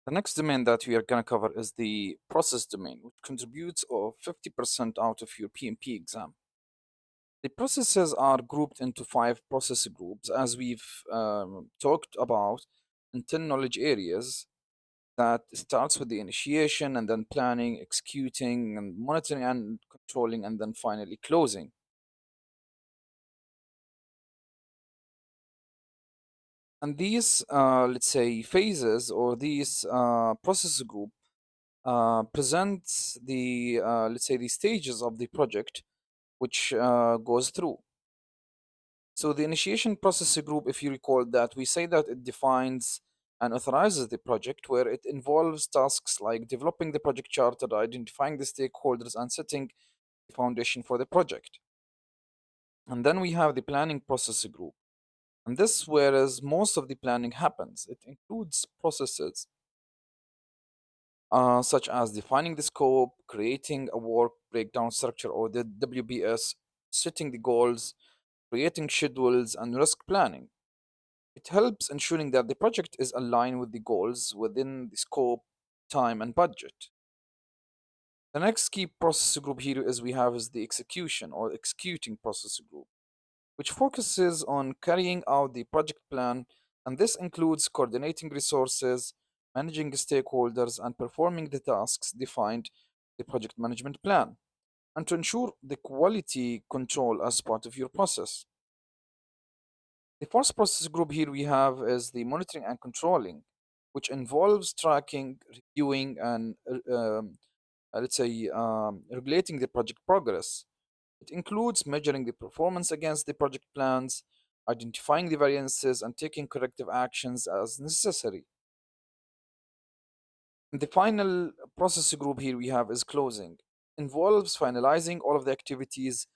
The next domain that we are going to cover is the process domain, which contributes of 50% out of your PMP exam. The processes are grouped into 5 process groups, as we've talked about in 10 knowledge areas. That starts with the initiation and then planning, executing, and monitoring and controlling, and then finally closing. And these, let's say, phases or these process group presents the, let's say, the stages of the project which goes through. So the initiation process group, if you recall that, we say that it defines and authorizes the project, where it involves tasks like developing the project charter, identifying the stakeholders, and setting the foundation for the project. And then we have the planning process group. And this, whereas most of the planning happens, it includes processes such as defining the scope, creating a work breakdown structure or the WBS, setting the goals, creating schedules, and risk planning. It helps ensuring that the project is aligned with the goals within the scope, time, and budget. The next key process group here is we have is the execution or executing process group, which focuses on carrying out the project plan, and this includes coordinating resources, managing stakeholders, and performing the tasks defined the project management plan, and to ensure the quality control as part of your process. The first process group here we have is the monitoring and controlling, which involves tracking, reviewing, and let's say regulating the project progress. It includes measuring the performance against the project plans, identifying the variances, and taking corrective actions as necessary. And the final process group here we have is closing. Involves finalizing all of the activities,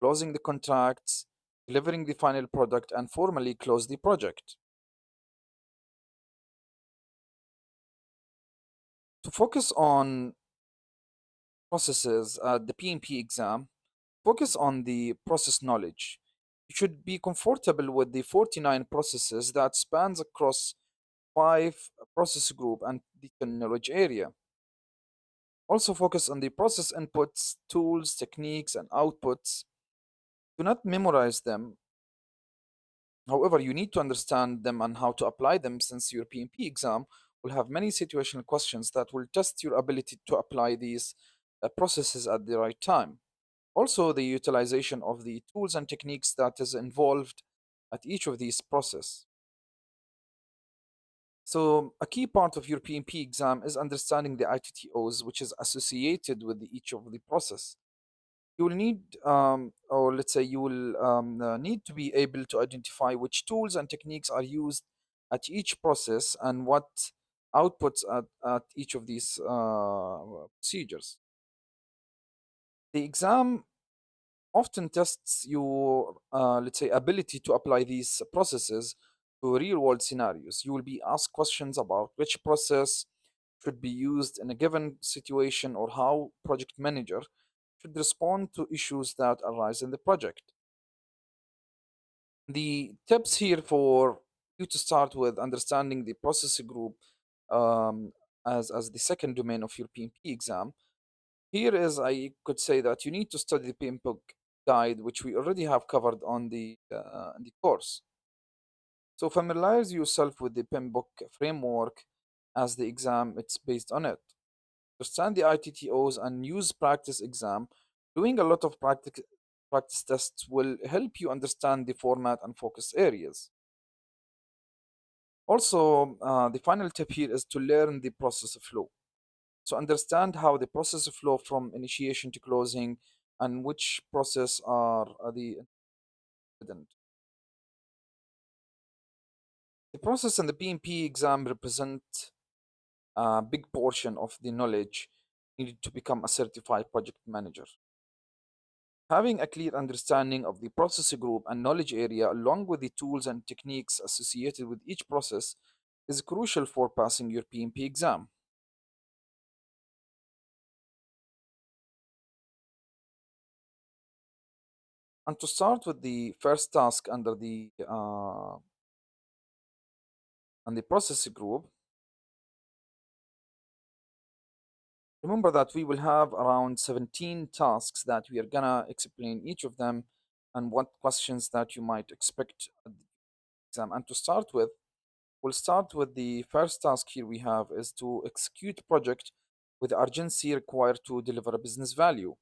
closing the contracts, delivering the final product, and formally close the project. To focus on processes at the PMP exam, focus on the process knowledge. You should be comfortable with the 49 processes that spans across 5 process group and the 10 knowledge area. Also focus on the process inputs, tools, techniques, and outputs. Do not memorize them. However, you need to understand them and how to apply them, since your PMP exam will have many situational questions that will test your ability to apply these processes at the right time. Also, the utilization of the tools and techniques that is involved at each of these process. So a key part of your PMP exam is understanding the ITTOs, which is associated with each of the process. You will need, or let's say you will need to be able to identify which tools and techniques are used at each process and what outputs at each of these procedures. The exam often tests your, let's say, ability to apply these processes to real world scenarios. You will be asked questions about which process should be used in a given situation or how project manager should respond to issues that arise in the project. The tips here for you to start with understanding the process group as the second domain of your PMP exam. Here is, I could say that you need to study the PMP book guide, which we already have covered on the course. So familiarize yourself with the PIM book framework, as the exam it's based on it. Understand the ITTOs and use practice exam. Doing a lot of practice tests will help you understand the format and focus areas. Also, the final tip here is to learn the process flow. So understand how the process flow from initiation to closing and which process are the important. The process and the PMP exam represent a big portion of the knowledge needed to become a certified project manager. Having a clear understanding of the process group and knowledge area, along with the tools and techniques associated with each process, is crucial for passing your PMP exam. And to start with the first task under the and the process group, Remember that we will have around 17 tasks that we are gonna explain each of them and what questions that you might expect at the exam. And to start with, we'll start with the first task here we have is to execute project with urgency required to deliver a business value.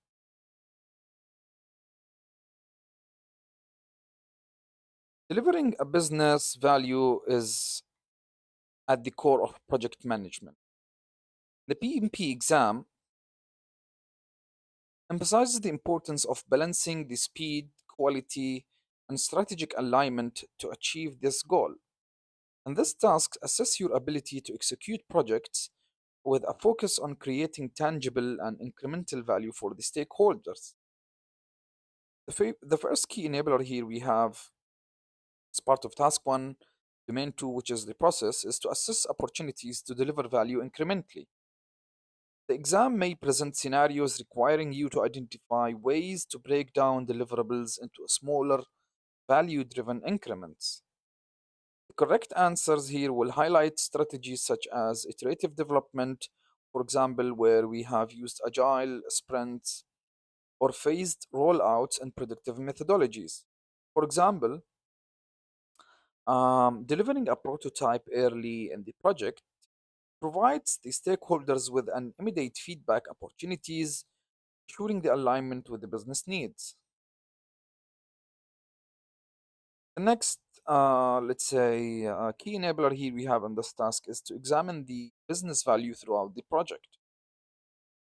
Delivering a business value is at the core of project management. The PMP exam emphasizes the importance of balancing the speed, quality, and strategic alignment to achieve this goal. And this task assess your ability to execute projects with a focus on creating tangible and incremental value for the stakeholders. The first key enabler here we have as part of task one, domain two, which is the process, is to assess opportunities to deliver value incrementally. The exam may present scenarios requiring you to identify ways to break down deliverables into smaller, value driven increments. The correct answers here will highlight strategies such as iterative development, for example, where we have used agile sprints or phased rollouts and predictive methodologies. For example, delivering a prototype early in the project provides the stakeholders with an immediate feedback opportunities, ensuring the alignment with the business needs. The next, let's say, key enabler here we have on this task is to examine the business value throughout the project.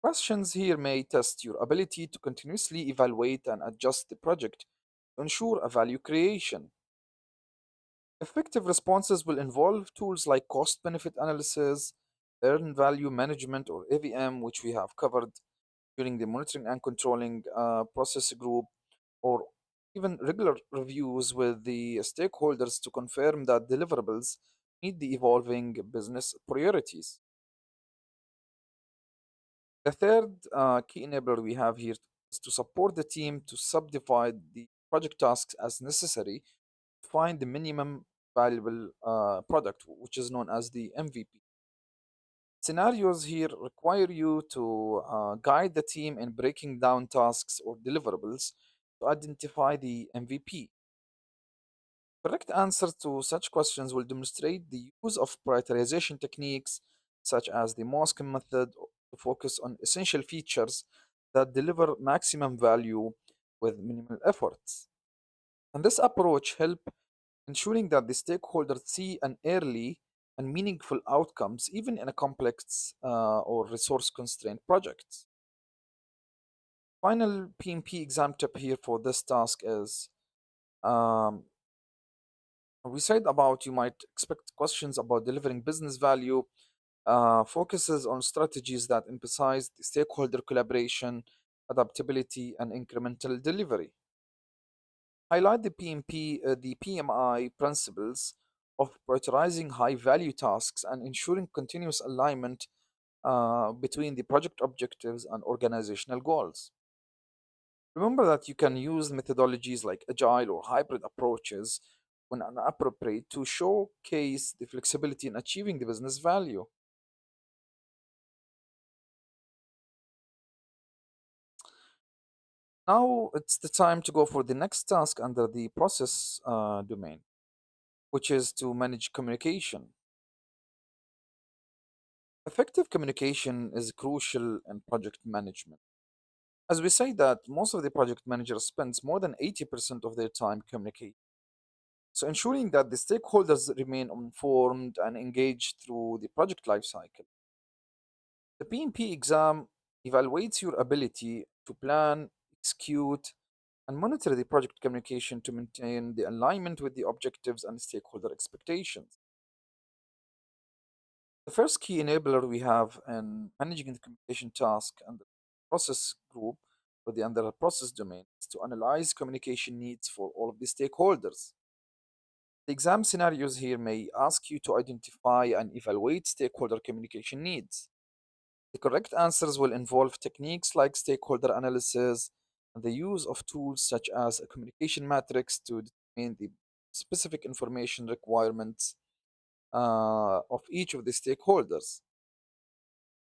Questions here may test your ability to continuously evaluate and adjust the project to ensure a value creation. Effective responses will involve tools like cost benefit analysis, earned value management or AVM, which we have covered during the monitoring and controlling process group, or even regular reviews with the stakeholders to confirm that deliverables meet the evolving business priorities. The third key enabler we have here is to support the team to subdivide the project tasks as necessary to find the minimum valuable product, which is known as the MVP. Scenarios here require you to guide the team in breaking down tasks or deliverables to identify the MVP. Correct answers to such questions will demonstrate the use of prioritization techniques such as the Moscow method to focus on essential features that deliver maximum value with minimal efforts. And this approach helps ensuring that the stakeholders see an early and meaningful outcomes even in a complex or resource constrained projects. Final PMP exam tip here for this task is um, we said about you might expect questions about delivering business value, focuses on strategies that emphasize the stakeholder collaboration, adaptability, and incremental delivery. Highlight the PMI principles of prioritizing high value tasks and ensuring continuous alignment between the project objectives and organizational goals. Remember that you can use methodologies like agile or hybrid approaches when appropriate to showcase the flexibility in achieving the business value. Now it's the time to go for the next task under the process domain, which is to manage communication. Effective communication is crucial in project management. As we say that most of the project managers spends more than 80% of their time communicating. So ensuring that the stakeholders remain informed and engaged through the project lifecycle. The PMP exam evaluates your ability to plan, execute, and monitor the project communication to maintain the alignment with the objectives and stakeholder expectations. The first key enabler we have in managing the communication task and the process group or the under process domain is to analyze communication needs for all of the stakeholders. The exam scenarios here may ask you to identify and evaluate stakeholder communication needs. The correct answers will involve techniques like stakeholder analysis and the use of tools such as a communication matrix to determine the specific information requirements of each of the stakeholders.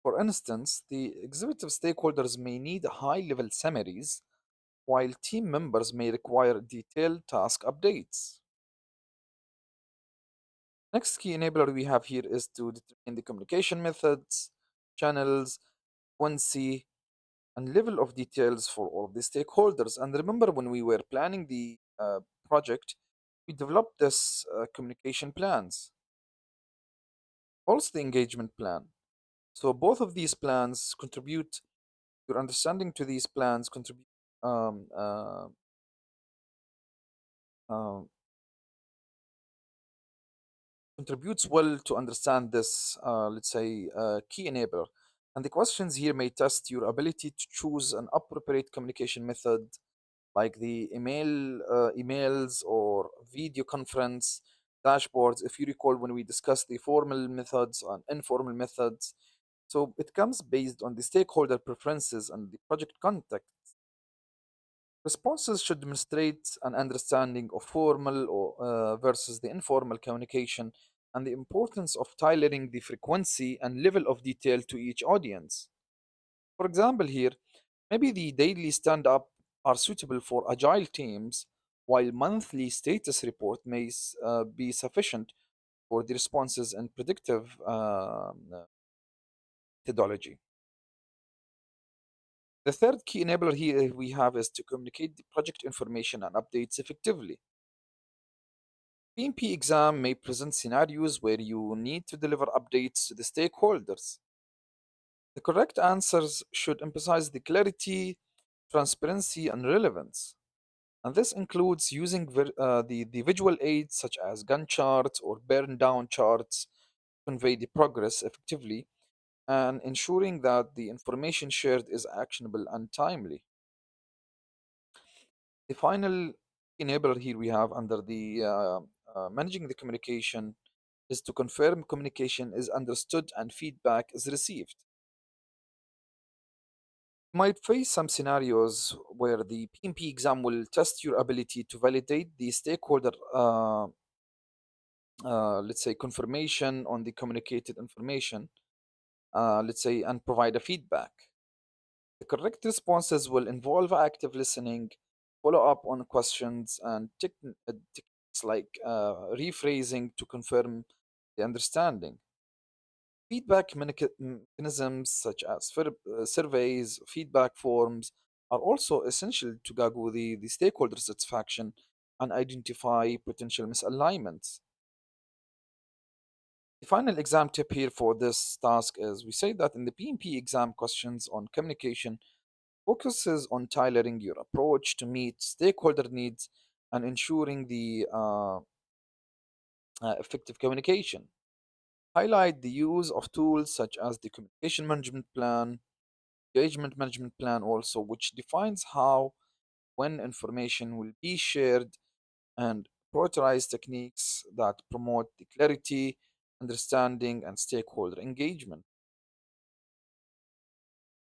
For instance, the executive stakeholders may need high level summaries, while team members may require detailed task updates. Next key enabler we have here is to determine the communication methods, channels, frequency, and level of details for all of the stakeholders. And remember, when we were planning the project, we developed this communication plans, also the engagement plan. So both of these plans contribute, your understanding to these plans contribute um, uh, uh, contributes well to understand this, let's say, key enabler. And the questions here may test your ability to choose an appropriate communication method, like the emails or video conference dashboards. If you recall, when we discussed the formal methods and informal methods, so it comes based on the stakeholder preferences and the project context. Responses should demonstrate an understanding of formal or versus the informal communication and the importance of tailoring the frequency and level of detail to each audience. For example, here, maybe the daily stand up are suitable for agile teams, while monthly status report may be sufficient for the responses and predictive methodology. The third key enabler here we have is to communicate the project information and updates effectively. PMP exam may present scenarios where you need to deliver updates to the stakeholders. The correct answers should emphasize the clarity, transparency, and relevance. And this includes using the visual aids such as Gantt charts or burn down charts to convey the progress effectively and ensuring that the information shared is actionable and timely. The final enabler here we have under the managing the communication is to confirm communication is understood and feedback is received. You might face some scenarios where the PMP exam will test your ability to validate the stakeholder, let's say, confirmation on the communicated information, let's say, and provide a feedback. The correct responses will involve active listening, follow up on questions, and techniques like rephrasing to confirm the understanding. Feedback mechanisms such as surveys, feedback forms are also essential to gauge the stakeholder satisfaction and identify potential misalignments. The final exam tip here for this task is we say that in the PMP exam, questions on communication focuses on tailoring your approach to meet stakeholder needs and ensuring the effective communication. Highlight the use of tools such as the communication management plan, engagement management plan also, which defines how, when information will be shared, and prioritize techniques that promote the clarity, understanding, and stakeholder engagement.